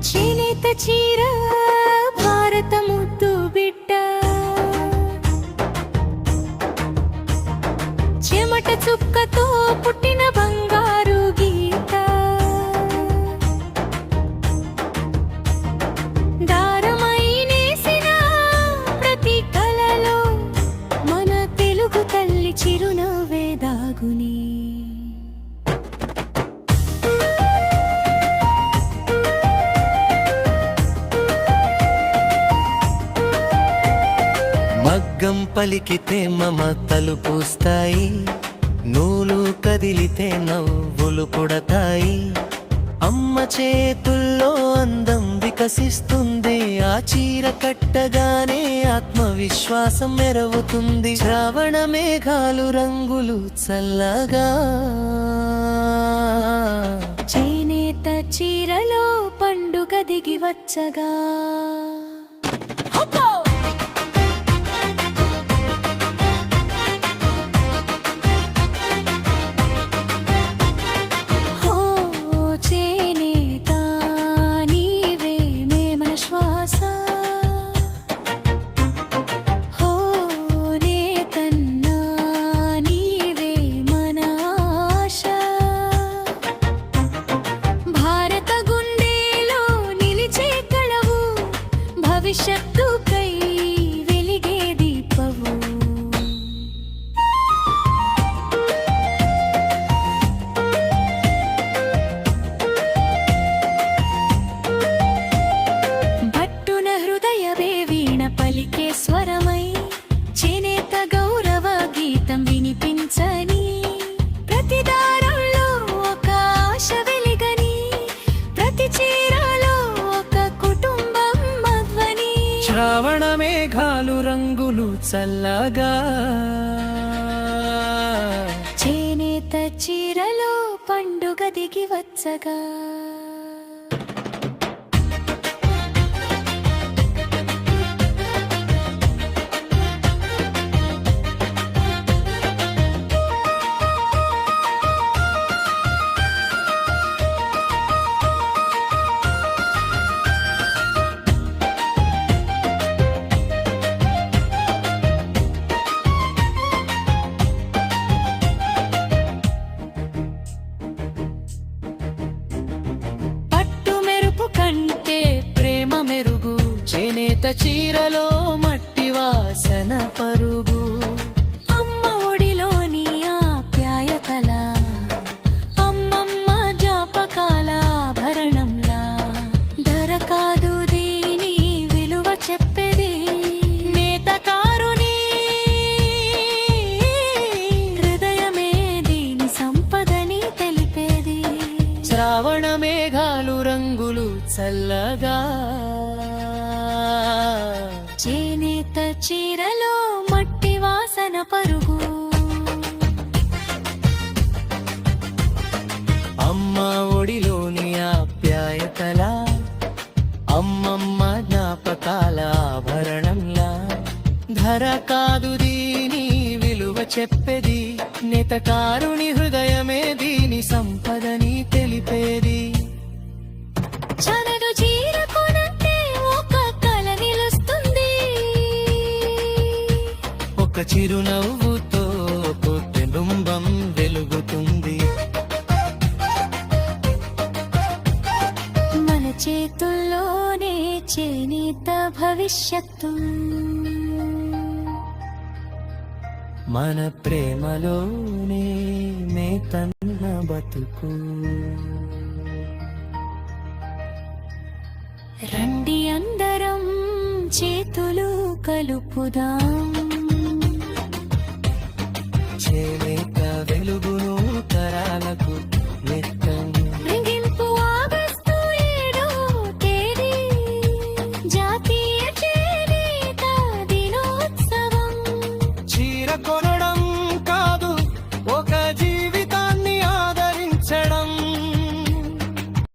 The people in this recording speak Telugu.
చేనేత చీర భారత ముద్దు బిడ్డ, చెమట చుక్కతో పుట్టిన బంగారు గీత, దారమై నేసిన ప్రతి కలలో మన తెలుగు తల్లి చిరునవ్వే దాగుని. మగ్గం పలికితే మమతలు పూస్తాయి, నూలు కదిలితే నవ్వులు పుడతాయి. అమ్మ చేతుల్లో అందం వికసిస్తుంది, ఆ చీర కట్టగానే ఆత్మవిశ్వాసం మెరవుతుంది. శ్రావణ మేఘాలు రంగులు చల్లగా, చేనేత చీరలో పండుగ దిగి వచ్చగా. భవిష్యత్తుకై వెలిగే దీపవు, భట్టున హృదయవే వీణ పలికే స్వరమై, చేనేత గౌరవ గీతం వినిపించని. ప్రతి దారంలో ఒక ఆశ వెలిగని, ప్రతి చీరలో ఒక కుటుంబం మధ్వని. శ్రావణ మేఘాలు రంగులు చల్లగా, చేనేత చీరలో పండుగ దిగి వచ్చగా. కంటే ప్రేమ మెరుగు, చేనేత చీరలో మట్టి వాసన పరుగు. అమ్మ ఒడిలోని ఆప్యాయతల, అమ్మమ్మ జ్ఞాపకాల ఆభరణంలా. ధర కాదు దీని విలువ చెప్పేది, నేతకారుని హృదయమే దీని సంపదని తెలిపేది. శ్రావణ మేఘాలు రంగులు చల్లగా, చేనేత చీరలో మట్టి వాసన పరుగు. అమ్మ ఒడిలోని ఆప్యాయతల, అమ్మమ్మ జ్ఞాపకాల ఆభరణంలా. ధర కాదు దీని విలువ చెప్పేది, నేతకారుని హృదయమే దీని సంపదని తెలిపేది. చనడు చీర కొనంటే ఒక కల నిలుస్తుంది, ఒక చిరునవ్వుతో కుటుంబం వెలుగుతుంది. మన చేతుల్లోనే చేనేత భవిష్యత్తు, మన ప్రేమలోనే నేతన్న బతుకు. రండి అందరం చేతులు కలుపుదాం, చేనేత వెలుగును తరాలకు